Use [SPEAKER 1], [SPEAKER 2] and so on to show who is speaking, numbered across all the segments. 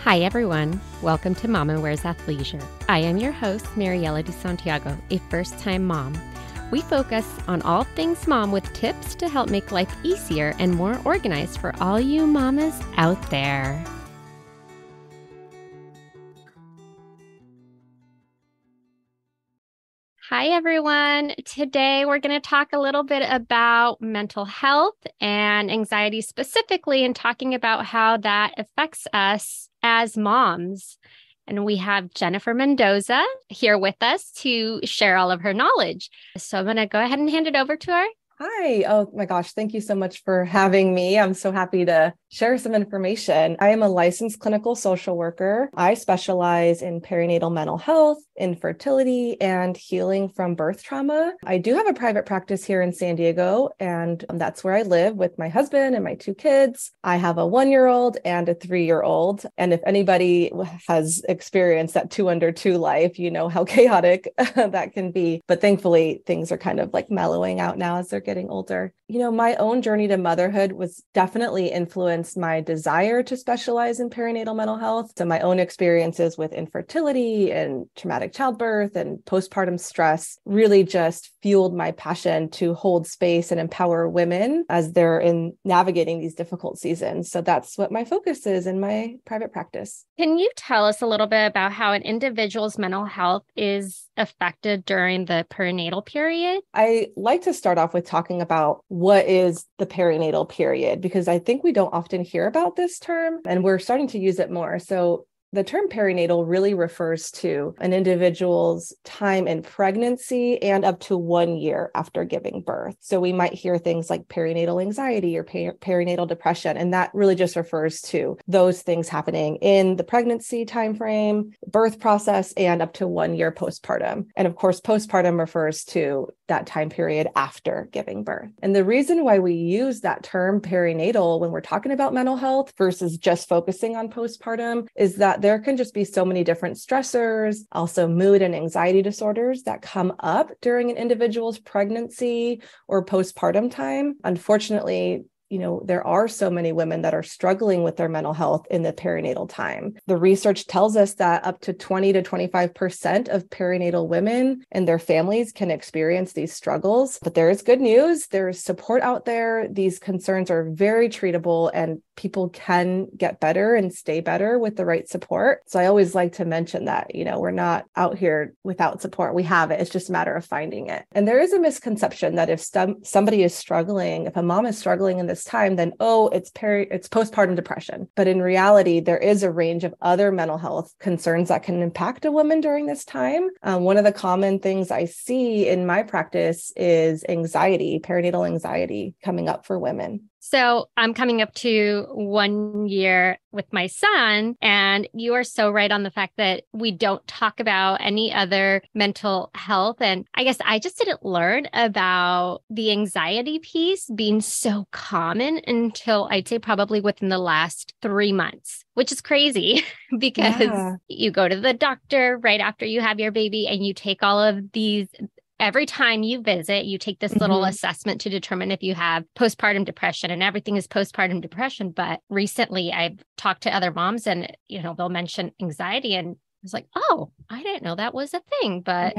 [SPEAKER 1] Hi, everyone. Welcome to Mama Wears Athleisure. I am your host, Mariela de Santiago, a first-time mom. We focus on all things mom with tips to help make life easier and more organized for all you mamas out there. Hi, everyone. Today, we're going to talk a little bit about mental health and anxiety specifically, and talking about how that affects us as moms. And we have Jennifer Mendoza here with us to share all of her knowledge. So I'm going to go ahead and hand it over to her.
[SPEAKER 2] Hi. Oh my gosh. Thank you so much for having me. I'm so happy to share some information. I am a licensed clinical social worker. I specialize in perinatal mental health, infertility, and healing from birth trauma. I do have a private practice here in San Diego, and that's where I live with my husband and my two kids. I have a 1-year-old and a 3-year-old. And if anybody has experienced that 2 under 2 life, you know how chaotic that can be. But thankfully, things are kind of like mellowing out now as they're getting older. You know, my own journey to motherhood was definitely influenced my desire to specialize in perinatal mental health. So my own experiences with infertility and traumatic childbirth and postpartum stress really just fueled my passion to hold space and empower women as they're in navigating these difficult seasons. So that's what my focus is in my private practice.
[SPEAKER 1] Can you tell us a little bit about how an individual's mental health is affected during the perinatal period?
[SPEAKER 2] I like to start off with talking about what is the perinatal period, because I think we don't often hear about this term and we're starting to use it more. So the term perinatal really refers to an individual's time in pregnancy and up to 1 year after giving birth. So we might hear things like perinatal anxiety or perinatal depression, and that really just refers to those things happening in the pregnancy timeframe, birth process, and up to 1 year postpartum. And of course, postpartum refers to that time period after giving birth. And the reason why we use that term perinatal when we're talking about mental health versus just focusing on postpartum is that there can just be so many different stressors, also mood and anxiety disorders that come up during an individual's pregnancy or postpartum time. Unfortunately, you know, there are so many women that are struggling with their mental health in the perinatal time. The research tells us that up to 20 to 25% of perinatal women and their families can experience these struggles. But there is good news. There's support out there. These concerns are very treatable and people can get better and stay better with the right support. So I always like to mention that, you know, we're not out here without support. We have it. It's just a matter of finding it. And there is a misconception that if somebody is struggling, if a mom is struggling in this time, then, it's postpartum depression. But in reality, there is a range of other mental health concerns that can impact a woman during this time. One of the common things I see in my practice is anxiety, perinatal anxiety coming up for women.
[SPEAKER 1] So I'm coming up to 1 year with my son, and you are so right on the fact that we don't talk about any other mental health. And I guess I just didn't learn about the anxiety piece being so common until I'd say probably within the last 3 months, which is crazy because you go to the doctor right after you have your baby and you take all of these. Every time you visit, you take this little assessment to determine if you have postpartum depression, and everything is postpartum depression. But recently I've talked to other moms and, you know, they'll mention anxiety and I was like, oh, I didn't know that was a thing, but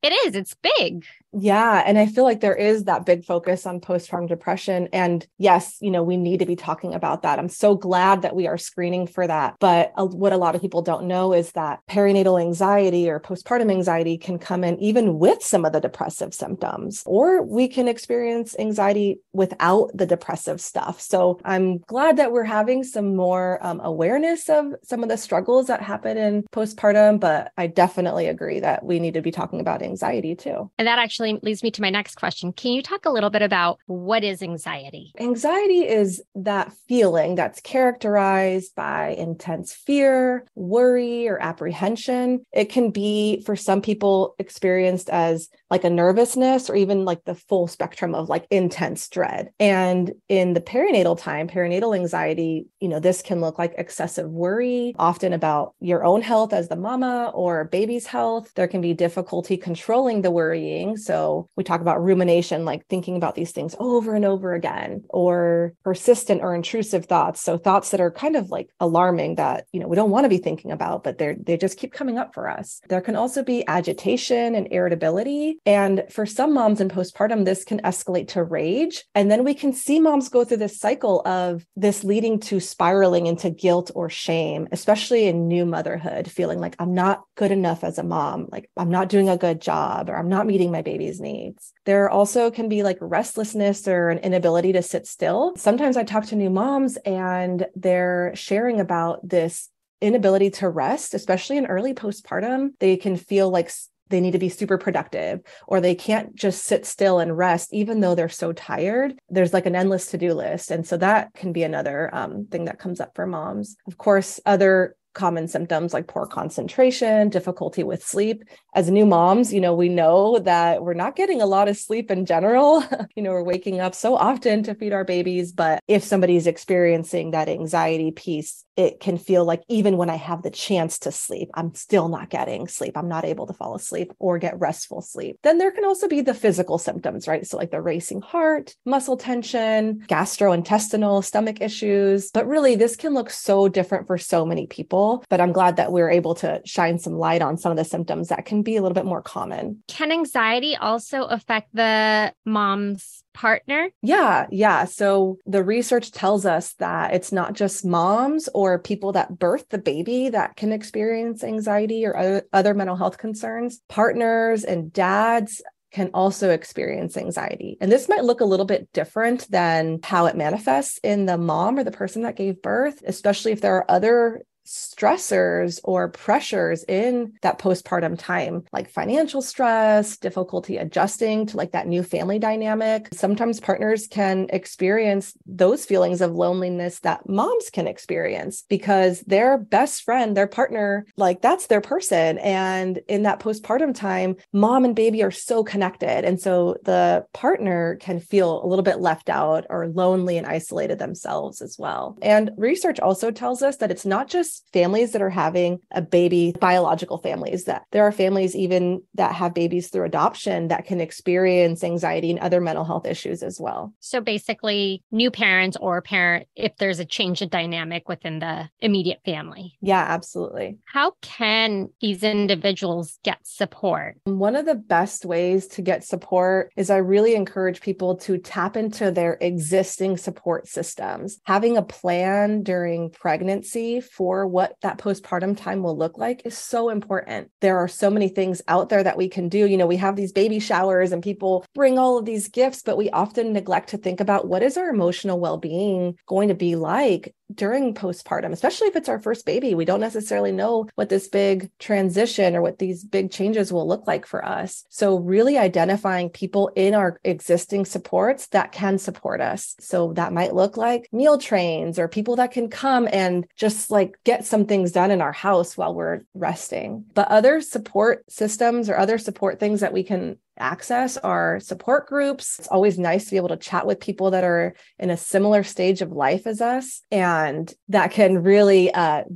[SPEAKER 1] it is. It's big.
[SPEAKER 2] Yeah. And I feel like there is that big focus on postpartum depression. And yes, you know, we need to be talking about that. I'm so glad that we are screening for that. But what a lot of people don't know is that perinatal anxiety or postpartum anxiety can come in even with some of the depressive symptoms, or we can experience anxiety without the depressive stuff. So I'm glad that we're having some more awareness of some of the struggles that happen in postpartum, but I definitely agree that we need to be talking about anxiety too.
[SPEAKER 1] And that actually leads me to my next question. Can you talk a little bit about what is anxiety?
[SPEAKER 2] Anxiety is that feeling that's characterized by intense fear, worry, or apprehension. It can be, for some people, experienced as like a nervousness or even like the full spectrum of like intense dread. And in the perinatal time, perinatal anxiety, this can look like excessive worry, often about your own health as the mama or baby's health. There can be difficulty controlling the worrying. So we talk about rumination, like thinking about these things over and over again, or persistent or intrusive thoughts. So thoughts that are kind of like alarming that, we don't want to be thinking about, but they just keep coming up for us. There can also be agitation and irritability. And for some moms in postpartum, this can escalate to rage. And then we can see moms go through this cycle of this leading to spiraling into guilt or shame, especially in new motherhood, feeling like I'm not good enough as a mom, like I'm not doing a good job, or I'm not meeting my baby's needs. There also can be like restlessness or an inability to sit still. Sometimes I talk to new moms and they're sharing about this inability to rest, especially in early postpartum. They can feel like they need to be super productive, or they can't just sit still and rest, even though they're so tired. There's like an endless to-do list. And so that can be another thing that comes up for moms. Of course, other common symptoms like poor concentration, difficulty with sleep. As new moms, we know that we're not getting a lot of sleep in general. We're waking up so often to feed our babies, but if somebody's experiencing that anxiety piece, it can feel like even when I have the chance to sleep, I'm still not getting sleep. I'm not able to fall asleep or get restful sleep. Then there can also be the physical symptoms, right? So like the racing heart, muscle tension, gastrointestinal, stomach issues. But really, this can look so different for so many people. But I'm glad that we're able to shine some light on some of the symptoms that can be a little bit more common.
[SPEAKER 1] Can anxiety also affect the mom's partner?
[SPEAKER 2] Yeah. So the research tells us that it's not just moms or people that birth the baby that can experience anxiety or other mental health concerns. Partners and dads can also experience anxiety. And this might look a little bit different than how it manifests in the mom or the person that gave birth, especially if there are other stressors or pressures in that postpartum time, like financial stress, difficulty adjusting to like that new family dynamic. Sometimes partners can experience those feelings of loneliness that moms can experience because their best friend, their partner, like that's their person. And in that postpartum time, mom and baby are so connected. And so the partner can feel a little bit left out or lonely and isolated themselves as well. And research also tells us that it's not just families that are having a baby, biological families, that there are families even that have babies through adoption that can experience anxiety and other mental health issues as well.
[SPEAKER 1] So basically, new parents or parent, if there's a change of dynamic within the immediate family.
[SPEAKER 2] Yeah, absolutely.
[SPEAKER 1] How can these individuals get support?
[SPEAKER 2] One of the best ways to get support is I really encourage people to tap into their existing support systems. Having a plan during pregnancy for what that postpartum time will look like is so important. There are so many things out there that we can do. We have these baby showers and people bring all of these gifts, but we often neglect to think about what is our emotional well-being going to be like during postpartum, especially if it's our first baby. We don't necessarily know what this big transition or what these big changes will look like for us. So really identifying people in our existing supports that can support us. So that might look like meal trains or people that can come and just like get some things done in our house while we're resting. But other support systems or other support things that we can access are support groups. It's always nice to be able to chat with people that are in a similar stage of life as us, and that can really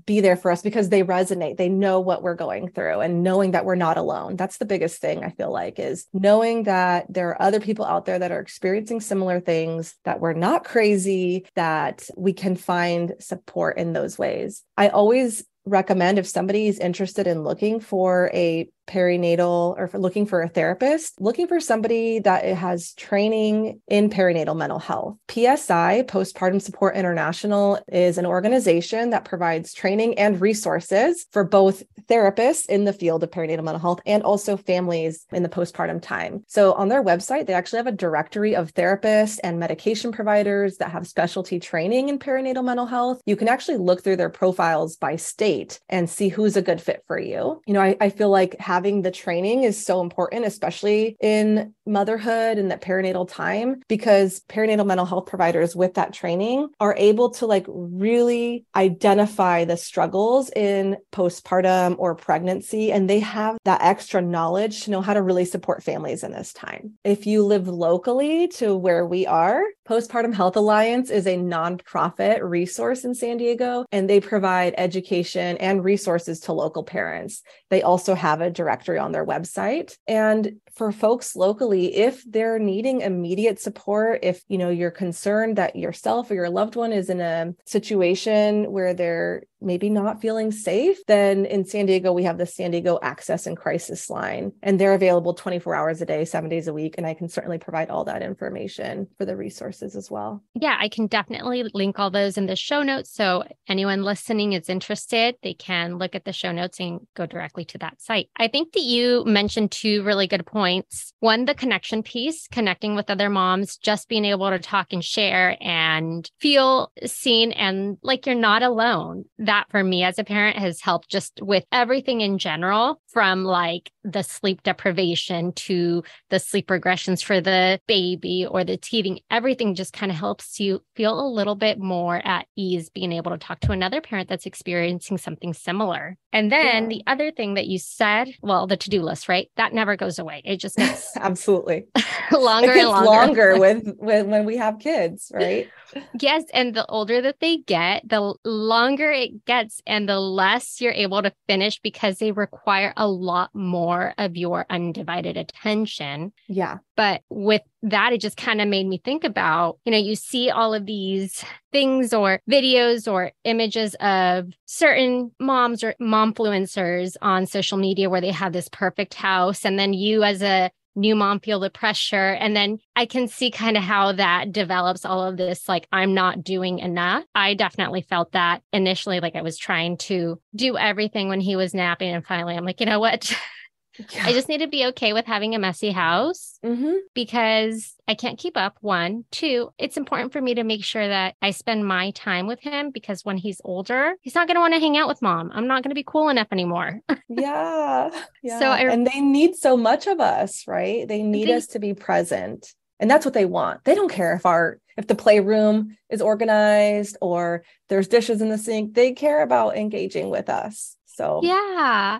[SPEAKER 2] be there for us because they resonate. They know what we're going through, and knowing that we're not alone. That's the biggest thing I feel like, is knowing that there are other people out there that are experiencing similar things, that we're not crazy, that we can find support in those ways. I always recommend, if somebody is interested in looking for a perinatal or for looking for a therapist, looking for somebody that has training in perinatal mental health. PSI, Postpartum Support International, is an organization that provides training and resources for both therapists in the field of perinatal mental health and also families in the postpartum time. So on their website, they actually have a directory of therapists and medication providers that have specialty training in perinatal mental health. You can actually look through their profiles by state and see who's a good fit for you. I feel like having the training is so important, especially in motherhood and that perinatal time, because perinatal mental health providers with that training are able to really identify the struggles in postpartum or pregnancy, and they have that extra knowledge to know how to really support families in this time. If you live locally to where we are, Postpartum Health Alliance is a nonprofit resource in San Diego, and they provide education and resources to local parents. They also have a directory on their website. And for folks locally, if they're needing immediate support, if you're concerned that yourself or your loved one is in a situation where they're maybe not feeling safe, then in San Diego, we have the San Diego Access and Crisis Line, and they're available 24 hours a day, 7 days a week. And I can certainly provide all that information for the resources as well.
[SPEAKER 1] Yeah, I can definitely link all those in the show notes. So anyone listening is interested, they can look at the show notes and go directly to that site. I think that you mentioned two really good points. One, the connection piece, connecting with other moms, just being able to talk and share and feel seen and like you're not alone. That for me as a parent has helped just with everything in general, from like the sleep deprivation to the sleep regressions for the baby or the teething. Everything just kind of helps you feel a little bit more at ease being able to talk to another parent that's experiencing something similar. And then the other thing that you said, well, the to-do list, right? That never goes away. It just gets
[SPEAKER 2] absolutely
[SPEAKER 1] longer
[SPEAKER 2] it gets
[SPEAKER 1] and longer
[SPEAKER 2] with when we have kids, right?
[SPEAKER 1] Yes. And the older that they get, the longer it gets and the less you're able to finish because they require a lot more of your undivided attention.
[SPEAKER 2] Yeah.
[SPEAKER 1] But with that, it just kind of made me think about, you see all of these things or videos or images of certain moms or momfluencers on social media where they have this perfect house. And then you as a new mom feel the pressure. And then I can see kind of how that develops all of this, like, I'm not doing enough. I definitely felt that initially, like I was trying to do everything when he was napping. And finally, I'm like, you know what? I just need to be okay with having a messy house because I can't keep up. One, two, it's important for me to make sure that I spend my time with him because when he's older, he's not going to want to hang out with mom. I'm not going to be cool enough anymore.
[SPEAKER 2] Yeah.
[SPEAKER 1] So
[SPEAKER 2] and they need so much of us, right? They need us to be present. And that's what they want. They don't care if the playroom is organized or there's dishes in the sink. They care about engaging with us. So
[SPEAKER 1] yeah.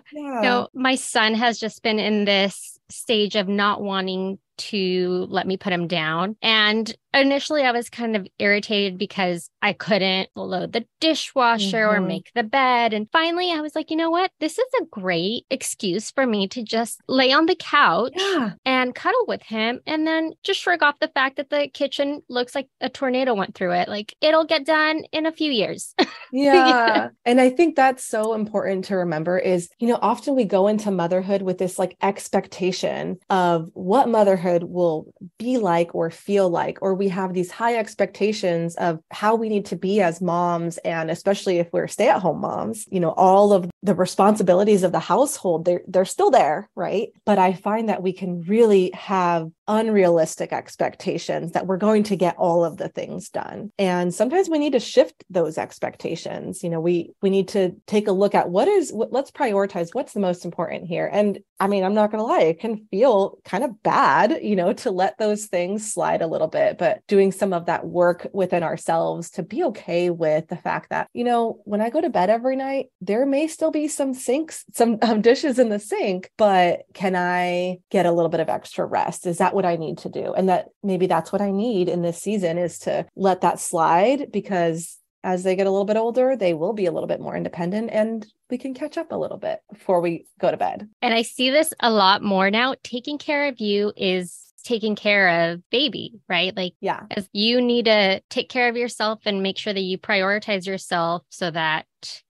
[SPEAKER 1] My son has just been in this stage of not wanting to let me put him down. And initially I was kind of irritated because I couldn't load the dishwasher or make the bed. And finally I was like, you know what? This is a great excuse for me to just lay on the couch and cuddle with him and then just shrug off the fact that the kitchen looks like a tornado went through it. Like it'll get done in a few years.
[SPEAKER 2] Yeah. And I think that's so important to remember is, often we go into motherhood with this like expectation of what motherhood will be like or feel like, or we have these high expectations of how we need to be as moms. And especially if we're stay-at-home moms, all of the responsibilities of the household, they're still there, right? But I find that we can really have unrealistic expectations that we're going to get all of the things done. And sometimes we need to shift those expectations. We need to take a look at let's prioritize what's the most important here. And I mean, I'm not going to lie, it can feel kind of bad, to let those things slide a little bit, but doing some of that work within ourselves to be okay with the fact that, when I go to bed every night, there may still be some dishes in the sink, but can I get a little bit of extra rest? Is that what I need to do? And that maybe that's what I need in this season is to let that slide, because as they get a little bit older, they will be a little bit more independent and we can catch up a little bit before we go to bed.
[SPEAKER 1] And I see this a lot more now. Taking care of you is taking care of baby, right? Like, as you need to take care of yourself and make sure that you prioritize yourself so that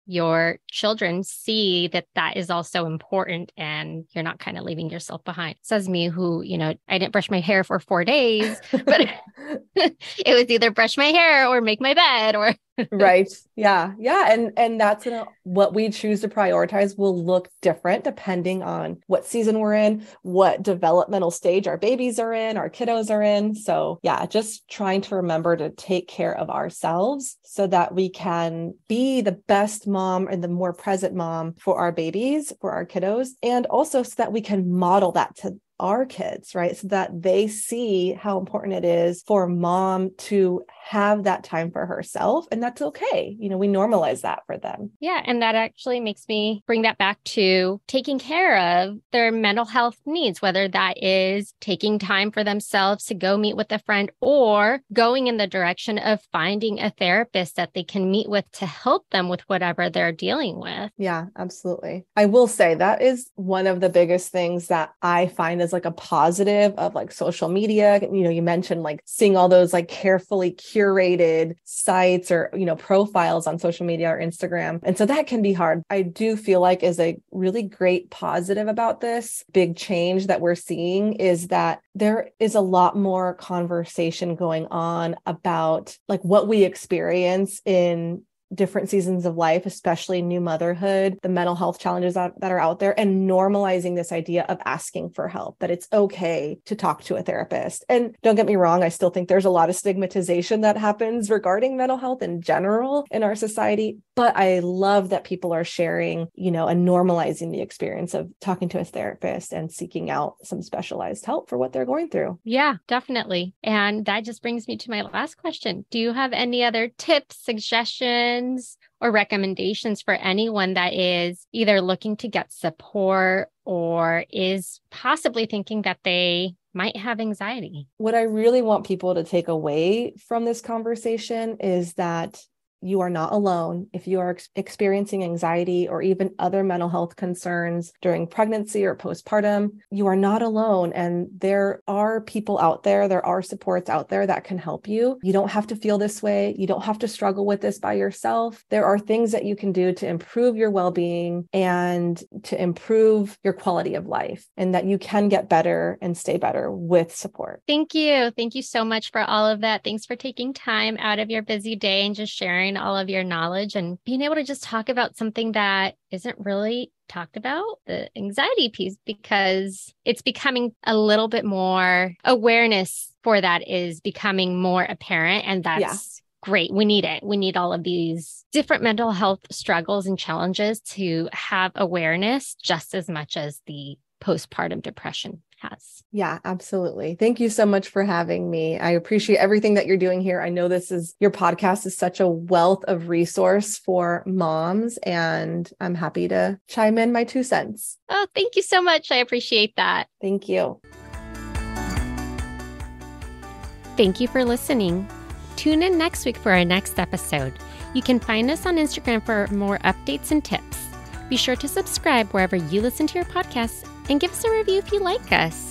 [SPEAKER 1] your children see that that is also important and you're not kind of leaving yourself behind. Says me who, I didn't brush my hair for 4 days, but it was either brush my hair or make my bed or
[SPEAKER 2] right. Yeah. And that's what we choose to prioritize will look different depending on what season we're in, what developmental stage our babies are in, our kiddos are in. So just trying to remember to take care of ourselves so that we can be the best mom and the more present mom for our babies, for our kiddos, and also so that we can model that our kids, right? So that they see how important it is for mom to have that time for herself. And that's okay. We normalize that for them.
[SPEAKER 1] Yeah. And that actually makes me bring that back to taking care of their mental health needs, whether that is taking time for themselves to go meet with a friend or going in the direction of finding a therapist that they can meet with to help them with whatever they're dealing with.
[SPEAKER 2] Yeah, absolutely. I will say that is one of the biggest things that I find as like a positive of like social media. You mentioned like seeing all those like carefully curated sites or, profiles on social media or Instagram. And so that can be hard. I do feel like is a really great positive about this big change that we're seeing is that there is a lot more conversation going on about like what we experience in different seasons of life, especially new motherhood, the mental health challenges that are out there, and normalizing this idea of asking for help, that it's okay to talk to a therapist. And don't get me wrong, I still think there's a lot of stigmatization that happens regarding mental health in general in our society. But I love that people are sharing, and normalizing the experience of talking to a therapist and seeking out some specialized help for what they're going through.
[SPEAKER 1] Yeah, definitely. And that just brings me to my last question. Do you have any other tips, suggestions, or recommendations for anyone that is either looking to get support or is possibly thinking that they might have anxiety?
[SPEAKER 2] What I really want people to take away from this conversation is that you are not alone. If you are experiencing anxiety or even other mental health concerns during pregnancy or postpartum, you are not alone. And there are people out there, there are supports out there that can help you. You don't have to feel this way. You don't have to struggle with this by yourself. There are things that you can do to improve your well-being and to improve your quality of life, and that you can get better and stay better with support.
[SPEAKER 1] Thank you. Thank you so much for all of that. Thanks for taking time out of your busy day and just sharing all of your knowledge and being able to just talk about something that isn't really talked about, the anxiety piece, because it's becoming a little bit more awareness for that is becoming more apparent. And that's great. We need it. We need all of these different mental health struggles and challenges to have awareness just as much as the postpartum depression has.
[SPEAKER 2] Yeah, absolutely. Thank you so much for having me. I appreciate everything that you're doing here. I know your podcast is such a wealth of resource for moms, and I'm happy to chime in my 2 cents.
[SPEAKER 1] Oh, thank you so much. I appreciate that.
[SPEAKER 2] Thank you.
[SPEAKER 1] Thank you for listening. Tune in next week for our next episode. You can find us on Instagram for more updates and tips. Be sure to subscribe wherever you listen to your podcasts and give us a review if you like us.